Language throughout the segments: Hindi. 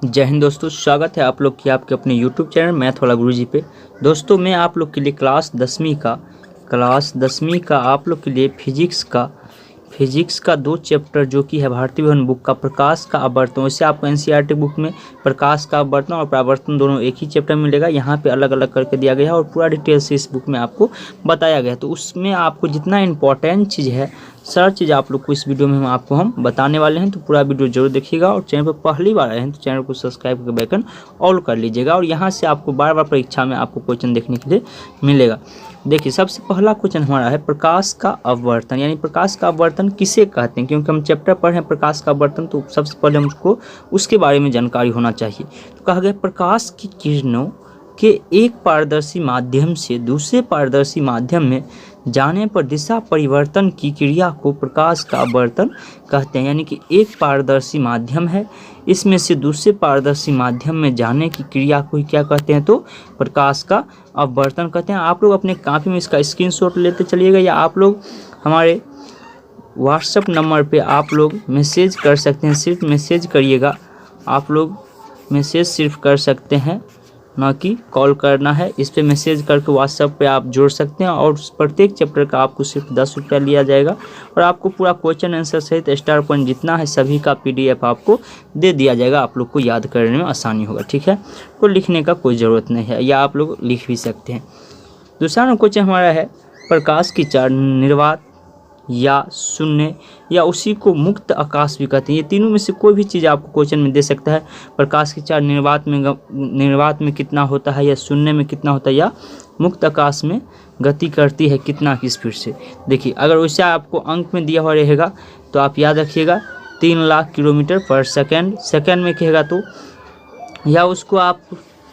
जय हिंद दोस्तों, स्वागत है आप लोग की आपके अपने YouTube चैनल मैथ वाला गुरुजी पे। दोस्तों मैं आप लोग के लिए क्लास 10वीं का आप लोग के लिए फिजिक्स का 2 चैप्टर जो कि है भारतीय भवन बुक का प्रकाश का आवर्तन। वैसे आपको NCERT बुक में प्रकाश का आवर्तन और परावर्तन दोनों एक ही चैप्टर में मिलेगा। यहाँ पे अलग अलग करके दिया गया है और पूरा डिटेल से इस बुक में आपको बताया गया है। तो उसमें आपको जितना इंपॉर्टेंट चीज़ है सारी चीज़ आप लोग को इस वीडियो में हम बताने वाले हैं। तो पूरा वीडियो जरूर देखिएगा और चैनल पर पहली बार आए हैं तो चैनल को सब्सक्राइब करके बेल ऑल कर लीजिएगा। और यहाँ से आपको बार बार परीक्षा में आपको क्वेश्चन देखने के लिए मिलेगा। देखिए सबसे पहला क्वेश्चन हमारा है प्रकाश का अपवर्तन, यानी प्रकाश का अपवर्तन किसे कहते हैं। क्योंकि हम चैप्टर पढ़ रहे हैं प्रकाश का अपवर्तन, तो सबसे पहले हमको उसके बारे में जानकारी होना चाहिए। तो कहा गया प्रकाश की किरणों के एक पारदर्शी माध्यम से दूसरे पारदर्शी माध्यम में जाने पर दिशा परिवर्तन की क्रिया को प्रकाश का अपवर्तन कहते हैं। यानी कि एक पारदर्शी माध्यम है, इसमें से दूसरे पारदर्शी माध्यम में जाने की क्रिया को ही क्या कहते हैं, तो प्रकाश का अपवर्तन कहते हैं। आप लोग अपने कॉपी में इसका स्क्रीनशॉट लेते चलिएगा या आप लोग हमारे व्हाट्सएप नंबर पे आप लोग मैसेज कर सकते हैं। सिर्फ मैसेज करिएगा, आप लोग मैसेज सिर्फ कर सकते हैं, ना कि कॉल करना है। इस पे मैसेज करके व्हाट्सएप पे आप जोड़ सकते हैं और प्रत्येक चैप्टर का आपको सिर्फ 10 रुपया लिया जाएगा और आपको पूरा क्वेश्चन आंसर सहित स्टार पॉइंट जितना है सभी का PDF आपको दे दिया जाएगा। आप लोग को याद करने में आसानी होगा, ठीक है। तो लिखने का कोई ज़रूरत नहीं है या आप लोग लिख भी सकते हैं। दूसरा क्वेश्चन हमारा है प्रकाश की चार निर्वात या शून्य या उसी को मुक्त आकाश भी कहते हैं। ये तीनों में से कोई भी चीज़ आपको क्वेश्चन में दे सकता है। प्रकाश की चार निर्वात में कितना होता है, या शून्य में कितना होता है, या मुक्त आकाश में गति करती है कितना की स्पीड से। देखिए अगर वैसा आपको अंक में दिया हुआ रहेगा तो आप याद रखिएगा 3 लाख किलोमीटर पर सेकेंड। सेकेंड में कहेगा तो या उसको आप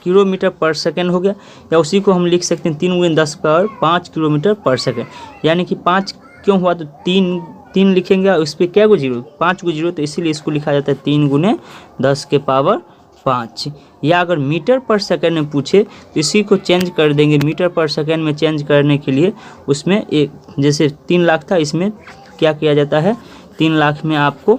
किलोमीटर पर सेकेंड हो गया, या उसी को हम लिख सकते हैं 3 × 10⁵ किलोमीटर पर सेकेंड। यानी कि 5 क्यों हुआ तो 3 लिखेंगे और इस पर क्या गो जीरो, 5 गो जीरो, तो इसीलिए इसको लिखा जाता है 3 × 10⁵ या अगर मीटर पर सेकंड में पूछे तो इसी को चेंज कर देंगे। मीटर पर सेकंड में चेंज करने के लिए उसमें एक, जैसे 3 लाख था, इसमें क्या किया जाता है 3 लाख में आपको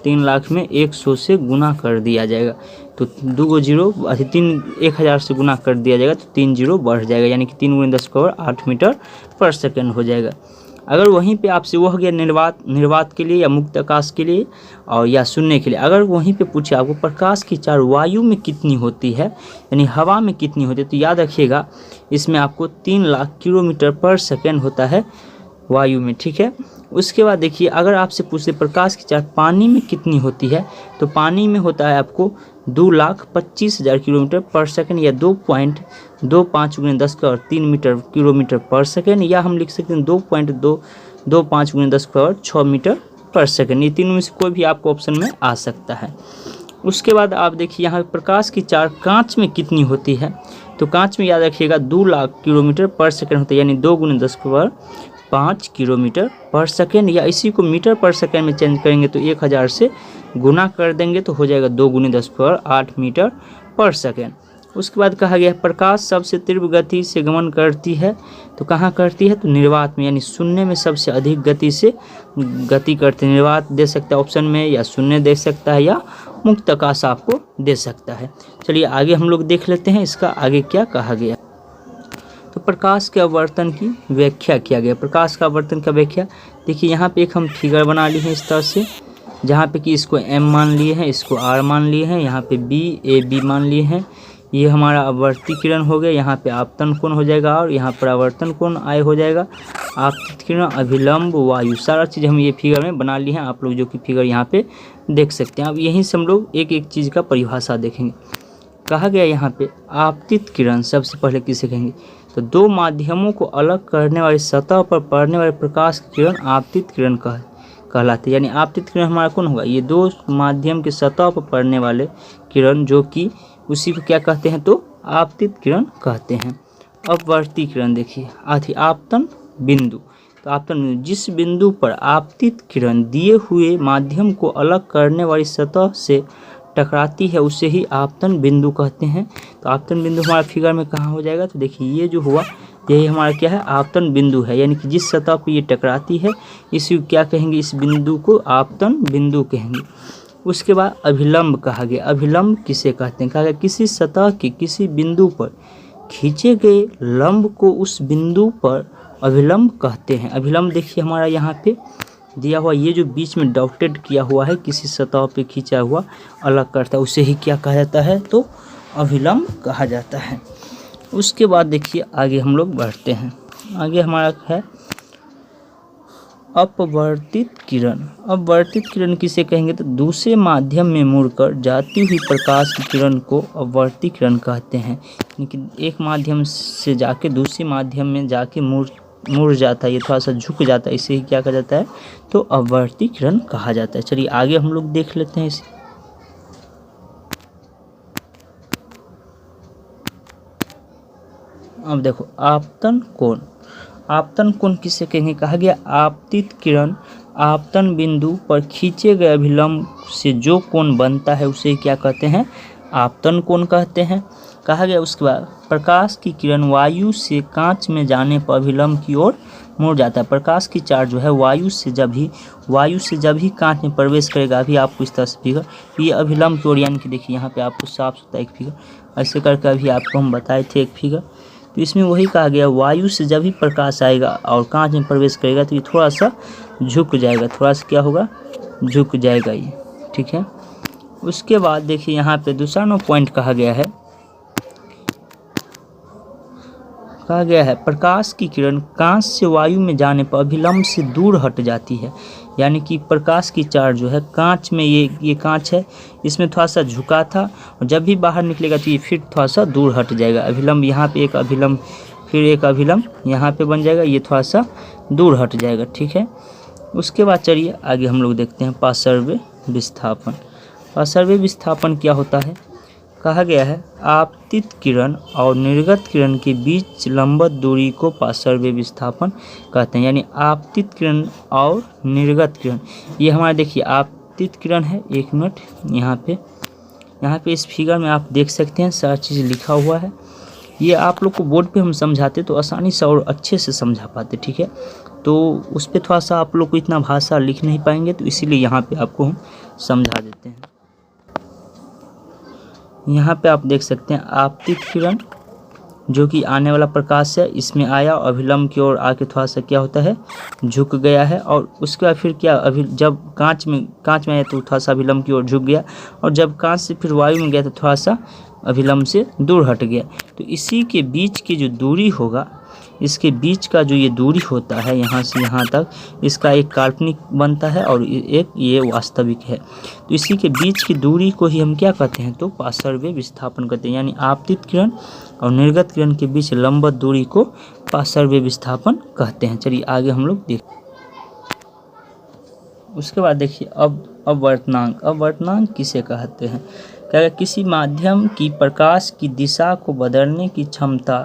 3 लाख में 100 से गुना कर दिया जाएगा। तो 2 गो जीरो 1000 से गुना कर दिया जाएगा तो 3 जीरो बढ़ जाएगा, यानी कि 3 × 10⁸ मीटर पर सेकंड हो जाएगा। अगर वहीं पे आपसे वो हो गया निर्वात के लिए या मुक्त आकाश के लिए और या शून्य के लिए, अगर वहीं पे पूछे आपको प्रकाश की चाल वायु में कितनी होती है, यानी हवा में कितनी होती है, तो याद रखिएगा इसमें आपको 3 लाख किलोमीटर पर सेकंड होता है वायु में, ठीक है। उसके बाद देखिए अगर आपसे पूछे प्रकाश की चाल पानी में कितनी होती है, तो पानी में होता है आपको 2,25,000 किलोमीटर पर सेकंड या 2.25 × 10⁻³ किलोमीटर पर सेकंड, या हम लिख सकते हैं 2.225 × 10⁶ मीटर पर सेकंड। ये तीनों में से कोई भी आपको ऑप्शन में आ सकता है। उसके बाद आप देखिए यहाँ प्रकाश की चाल कांच में कितनी होती है, तो कांच में याद रखिएगा 2 लाख किलोमीटर पर सेकंड होता है, यानी 2 × 10⁵ किलोमीटर पर सेकंड, या इसी को मीटर पर सेकंड में चेंज करेंगे तो 1000 से गुना कर देंगे तो हो जाएगा 2 × 10⁸ मीटर पर सेकंड। उसके बाद कहा गया प्रकाश सबसे तीव्र गति से गमन करती है, तो कहाँ करती है, तो निर्वात में, यानी शून्य में सबसे अधिक गति से गति करती है। निर्वात दे सकता है ऑप्शन में, या शून्य दे सकता है, या मुक्त आकाश आपको दे सकता है। चलिए आगे हम लोग देख लेते हैं इसका आगे क्या कहा गया। तो प्रकाश के अपवर्तन की व्याख्या किया गया। प्रकाश का अपवर्तन का व्याख्या देखिए यहाँ पे एक हम फिगर बना लिए हैं इस तरह से, जहाँ पे कि इसको M मान लिए हैं, इसको R मान लिए हैं, यहाँ पे B मान लिए हैं। ये हमारा अपवर्ती किरण हो गया, यहाँ पे आपतन कोण हो जाएगा और यहाँ पर आवर्तन कोण I हो जाएगा। आपतित किरण, अभिलंब, वायु, सारा चीज़ हम ये फिगर में बना लिए हैं, आप लोग जो कि फिगर यहाँ पे देख सकते हैं। अब यहीं से हम लोग एक एक चीज़ का परिभाषा देखेंगे। कहा गया यहाँ पे आपतित किरण सबसे पहले किसे कहेंगे, तो 2 माध्यमों को अलग करने वाली सतह पर पड़ने वाले प्रकाश की किरण आपतित किरण कहलाती है। यानी आपतित किरण हमारा कौन होगा, ये 2 माध्यम के सतह पर पड़ने वाले किरण जो कि उसी को क्या कहते हैं, तो आपतित किरण कहते हैं। अपवर्ती किरण देखिए आपतन बिंदु, तो आपतन बिंदु जिस बिंदु पर आपतित किरण दिए हुए माध्यम को अलग करने वाली सतह से टकराती है उसे ही आपतन बिंदु कहते हैं। तो आपतन बिंदु हमारा फिगर में कहाँ हो जाएगा, तो देखिए ये जो हुआ यही हमारा क्या है, आपतन बिंदु है। यानी कि जिस सतह पर ये टकराती है इसी क्या कहेंगे, इस बिंदु को आपतन बिंदु कहेंगे। उसके बाद अभिलंब कहा गया। अभिलंब किसे कहते हैं? कहा गया किसी सतह के किसी बिंदु पर खींचे गए लंब को उस बिंदु पर अभिलंब कहते हैं। अभिलंब देखिए हमारा यहाँ पे दिया हुआ, ये जो बीच में डॉटेड किया हुआ है किसी सतह पे खींचा हुआ अलग करता है, उसे ही क्या कहा जाता है? तो अभिलंब कहा जाता है। उसके बाद देखिए आगे हम लोग बढ़ते हैं। आगे हमारा है अपवर्तित किरण। अपवर्तित किरण किसे कहेंगे? तो दूसरे माध्यम में मुड़कर जाती हुई प्रकाश की किरण को अपवर्तित किरण कहते हैं। यानी कि एक माध्यम से जाके दूसरे माध्यम में जाके मुड़ जाता है, ये थोड़ा सा झुक जाता है, इसे ही क्या कहा जाता है? तो अपवर्तित किरण कहा जाता है। चलिए आगे हम लोग देख लेते हैं इसे। अब देखो आपतन कोण। आपतन कोण किसे कहेंगे? कहा गया आपतित किरण आपतन बिंदु पर खींचे गए अभिलंब से जो कोण बनता है उसे क्या कहते हैं? आपतन कोण कहते हैं। कहा गया उसके बाद प्रकाश की किरण वायु से कांच में जाने पर अभिलंब की ओर मुड़ जाता है। प्रकाश की चार्ज जो है वायु से जब ही कांच में प्रवेश करेगा, अभी आपको इस तरह से फिगर, ये अभिलंब की ओर, यानी कि देखिए यहाँ पे आपको साफ सुथरा एक फिगर ऐसे करके अभी आपको हम बताए थे एक फिगर। तो इसमें वही कहा गया वायु से जब भी प्रकाश आएगा और कांच में प्रवेश करेगा तो ये थोड़ा सा झुक जाएगा, थोड़ा सा क्या होगा? झुक जाएगा ये, ठीक है। उसके बाद देखिए यहाँ पे दूसरा पॉइंट कहा गया है प्रकाश की किरण कांच से वायु में जाने पर अभिलंब से दूर हट जाती है। यानी कि प्रकाश की चार्ज जो है कांच में, ये कांच है, इसमें थोड़ा सा झुका था और जब भी बाहर निकलेगा तो ये फिर थोड़ा सा दूर हट जाएगा। अभिलंब यहाँ पे एक अभिलंब, फिर एक अभिलंब यहाँ पे बन जाएगा, ये थोड़ा सा दूर हट जाएगा, ठीक है। उसके बाद चलिए आगे हम लोग देखते हैं पार्श्व विस्थापन। पार्श्व विस्थापन क्या होता है? कहा गया है आपतित किरण और निर्गत किरण के बीच लंबवत दूरी को पार्श्व विस्थापन कहते हैं। यानी आपतित किरण और निर्गत किरण, ये हमारा देखिए आपतित किरण है। एक मिनट, यहाँ पे इस फिगर में आप देख सकते हैं सारी चीज़ लिखा हुआ है। ये आप लोग को बोर्ड पे हम समझाते तो आसानी से और अच्छे से समझा पाते, ठीक है। तो उस पर थोड़ा सा आप लोग को इतना भाषा लिख नहीं पाएंगे, तो इसीलिए यहाँ पे आपको हम समझा देते हैं। यहाँ पे आप देख सकते हैं आपतित किरण जो कि आने वाला प्रकाश है, इसमें आया और अभिलंब की ओर आके थोड़ा सा क्या होता है? झुक गया है। और उसके बाद फिर क्या, अभी जब कांच में आया तो थोड़ा सा अभिलंब की ओर झुक गया, और जब कांच से फिर वायु में गया तो थोड़ा सा अभिलंब से दूर हट गया। तो इसी के बीच की जो दूरी होगा, इसके बीच का जो ये दूरी होता है यहाँ से यहाँ तक, इसका एक काल्पनिक बनता है और एक ये वास्तविक है। तो इसी के बीच की दूरी को ही हम क्या कहते हैं? तो पार्श्व विस्थापन कहते हैं। यानी आपतित किरण और निर्गत किरण के बीच लंबवत दूरी को पार्श्व विस्थापन कहते हैं। चलिए आगे हम लोग देखते हैं। उसके बाद देखिए अपवर्तनांक। अपवर्तनांक किसे कहते हैं? क्या किसी माध्यम की प्रकाश की दिशा को बदलने की क्षमता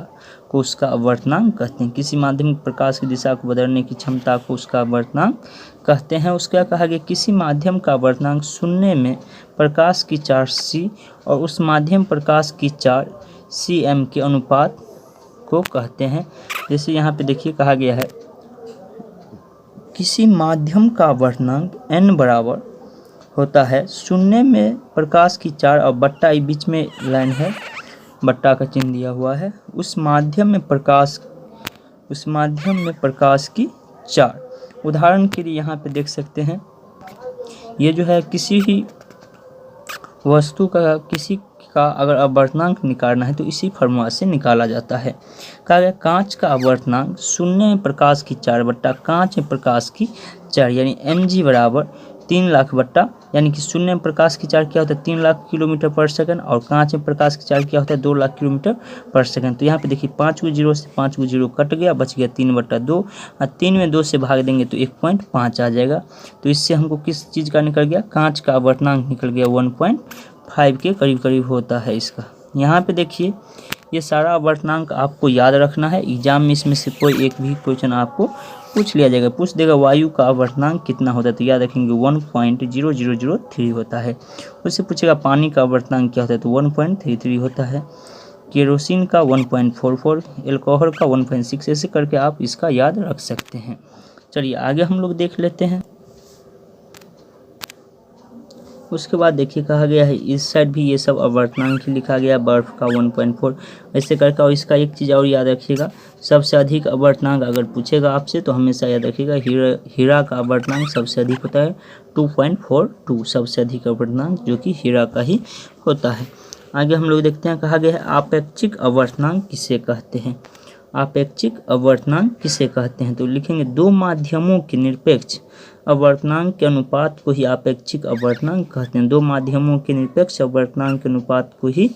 को उसका अपवर्तनांक कहते हैं। किसी माध्यम की प्रकाश की दिशा को बदलने की क्षमता को उसका अपवर्तनांक कहते हैं। उसका कहा गया किसी माध्यम का अपवर्तनांक शून्य में प्रकाश की चार c और उस माध्यम प्रकाश की चार cm के अनुपात को कहते हैं। जैसे यहाँ पे देखिए कहा गया है किसी माध्यम का अपवर्तनांक n बराबर होता है शून्य में प्रकाश की चार, और बट्टा बीच में लाइन है, बट्टा का चिन्ह दिया हुआ है, उस माध्यम में प्रकाश की चार। उदाहरण के लिए यहाँ पे देख सकते हैं, ये जो है किसी ही वस्तु का किसी का अगर अपवर्तनांक निकालना है तो इसी फॉर्मूला से निकाला जाता है। कहा गया कांच का अपवर्तनांक शून्य में प्रकाश की चार बट्टा कांच में प्रकाश की चार, यानी mg बराबर 3 लाख बट्टा, यानी कि शून्य में प्रकाश की चार क्या होता है? 3 लाख किलोमीटर पर सेकंड, और कांच में प्रकाश की चार क्या होता है? 2 लाख किलोमीटर पर सेकंड। तो यहाँ पे देखिए 5 को 0 से 5 को 0 कट गया, बच गया 3/2, और 3 में 2 से भाग देंगे तो 1.5 आ जाएगा। तो इससे हमको किस चीज़ का निकल गया? कांच का अपवर्तनांक निकल गया 1.5 के करीब करीब होता है इसका। यहाँ पे देखिए ये सारा अपवर्तनांक आपको याद रखना है, एग्जाम में इसमें से कोई एक भी क्वेश्चन आपको पूछ लिया जाएगा, पूछ देगा वायु का अपवर्तनांक कितना होता है, तो याद रखेंगे 1.0003 होता है। उससे पूछेगा पानी का अपवर्तनांक क्या होता है, तो 1.33 होता है। केरोसिन का 1.44, एल्कोहल का 1.6, ऐसे करके आप इसका याद रख सकते हैं। चलिए आगे हम लोग देख लेते हैं। उसके बाद देखिए कहा गया है इस साइड भी ये सब अवर्तनांक ही लिखा गया, बर्फ का 1.4 ऐसे करके। और इसका एक चीज़ और याद रखिएगा, सबसे अधिक अवर्तनांक अगर पूछेगा आपसे तो हमेशा याद रखिएगा हीरा का अवर्तनांक सबसे अधिक होता है 2.42, सबसे अधिक अवर्तनांक जो कि हीरा का ही होता है। आगे हम लोग देखते हैं, कहा गया है आपेक्षिक अवर्तनांक किसे कहते हैं। आपेक्षिक अवर्तनांक किसे कहते हैं, तो लिखेंगे दो माध्यमों के निरपेक्ष अवर्तनांक के अनुपात को ही आपेक्षिक अवर्तनांक कहते हैं। दो माध्यमों के निरपेक्ष अवर्तनांक के अनुपात को ही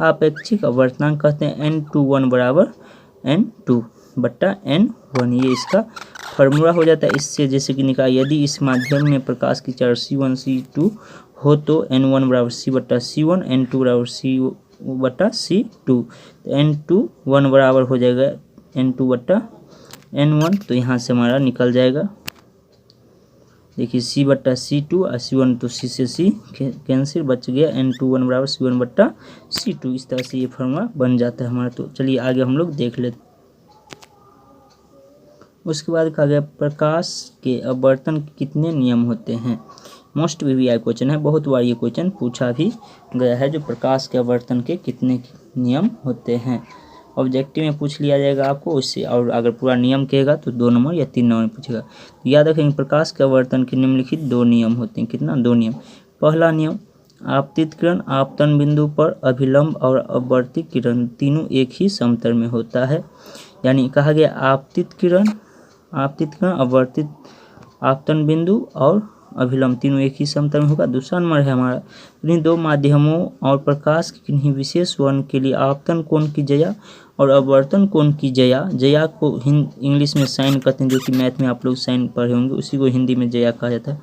आपेक्षिक अवर्तनांक कहते हैं। n2 बराबर n2 बट्टा n1, ये इसका फॉर्मूला हो जाता है। इससे जैसे कि निकाल, यदि इस माध्यम में प्रकाश की चार्ज C1 C2 हो तो n1 बराबर C बट्टा C1, n2 बराबर C बट्टा C2, तो n2 बराबर हो जाएगा n2 बट्टा n1, तो यहाँ से हमारा निकल जाएगा, देखिए C बट्टा C2 और C1, तो C से C कैंसिल, बच गया n2 बराबर C1 बट्टा C2। इस तरह से ये फॉर्मूला बन जाता है हमारा। तो चलिए आगे हम लोग देख लेते। उसके बाद कहा गया प्रकाश के अपवर्तन के कितने नियम होते हैं। मोस्ट VVI क्वेश्चन है, बहुत बार ये क्वेश्चन पूछा भी गया है, जो प्रकाश के अपवर्तन के कितने नियम होते हैं। ऑब्जेक्टिव में पूछ लिया जाएगा आपको उससे, और अगर पूरा नियम कहेगा तो 2 नंबर या 3 नंबर में पूछेगा। तो याद रखेंगे प्रकाश के अपवर्तन के निम्नलिखित 2 नियम होते हैं। कितना? 2 नियम। पहला नियम, आपतित किरण आपतन बिंदु पर अभिलंब और अपवर्तित किरण तीनों एक ही समतल में होता है। यानी कहा गया आपतित किरण अपवर्तित आपतन बिंदु और अभिलंब तीनों एक ही समतल में होगा। दूसरा नंबर है हमारा, इन्हीं दो माध्यमों और प्रकाश के किन्हीं विशेष वर्ण के लिए आपतन कोण की ज्या और अपवर्तन कोण की ज्या को इंग्लिश में साइन कहते हैं, जो कि मैथ में आप लोग साइन पढ़े होंगे, उसी को हिंदी में ज्या कहा जाता है,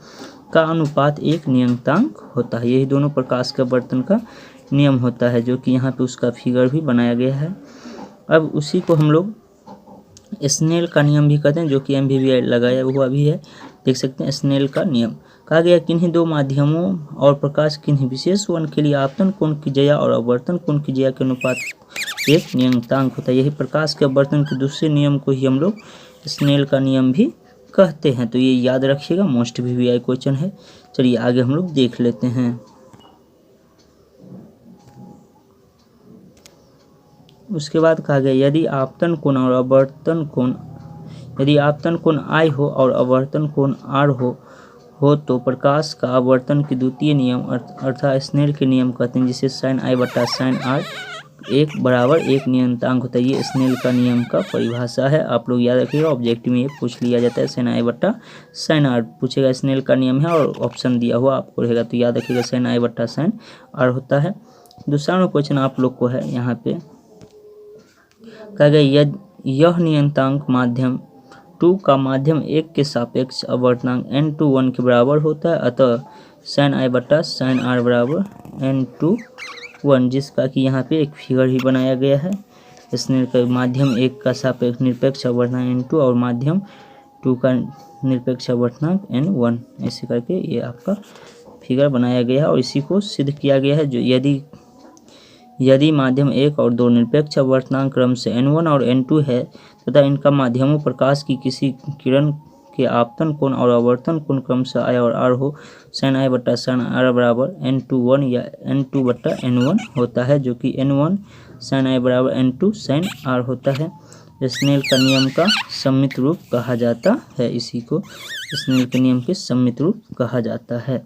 का अनुपात एक नियतांक होता है। यही दोनों प्रकाश के अपवर्तन का नियम होता है, जो कि यहाँ पे उसका फिगर भी बनाया गया है। अब उसी को हम लोग स्नेल का नियम भी कहते हैं, जो कि MVVI लगाया हुआ भी है, देख सकते हैं स्नेल का नियम। कहा गया किन्हीं दो माध्यमों और प्रकाश किन्हीं विशेष वर्ण के लिए आपतन कोण की ज्या और अपवर्तन कोण की ज्या के अनुपात एक नियतांक होता है। यही प्रकाश के अपवर्तन के दूसरे नियम को ही हम लोग स्नेल का नियम भी कहते हैं। तो ये याद रखिएगा, मोस्ट VVI क्वेश्चन है। चलिए आगे हम लोग देख लेते हैं। उसके बाद कहा गया यदि आपतन कोण और अपवर्तन कोण, यदि आपतन कोण I हो और अपवर्तन कोण R हो तो प्रकाश का अपवर्तन के द्वितीय नियम अर्थात स्नेल के नियम कहते हैं, जिसे sin I बटा sin R एक बराबर एक नियतांक होता है। ये स्नेल का नियम का परिभाषा है, आप लोग याद रखिएगा। ऑब्जेक्टिव में ये पूछ लिया जाता है, sin I बटा sin R पूछेगा, स्नेल का नियम है और ऑप्शन दिया हुआ आपको रहेगा, तो याद रखिएगा sin I बटा sin R होता है। दूसरा क्वेश्चन आप लोग को है यहाँ पे, कहा गया यह नियतांक माध्यम 2 का माध्यम 1 के सापेक्ष अपवर्तनांक n2 के बराबर होता है, अतः sin I बटा sin R बराबर n2, जिसका कि यहाँ पे एक फिगर ही बनाया गया है। इसने माध्यम 1 का सापेक्ष निरपेक्ष अपवर्तनांक n2 और माध्यम 2 का निरपेक्ष अपवर्तनांक n1, ऐसे करके ये आपका फिगर बनाया गया है और इसी को सिद्ध किया गया है। जो यदि माध्यम 1 और 2 निरपेक्ष अपवर्तनांक क्रम से n1 और n2 है तथा इनका माध्यमों प्रकाश की किसी किरण के आपतन कोण और अपवर्तन कोण क्रम से I और R हो, sin I बटा sin R बराबर n2 या n2 बटा n1 होता है, जो कि n1 sin I बराबर n2 sin R होता है। स्नेल का नियम का सम्मित रूप कहा जाता है, इसी को स्नेल के नियम के सम्मित रूप कहा जाता है।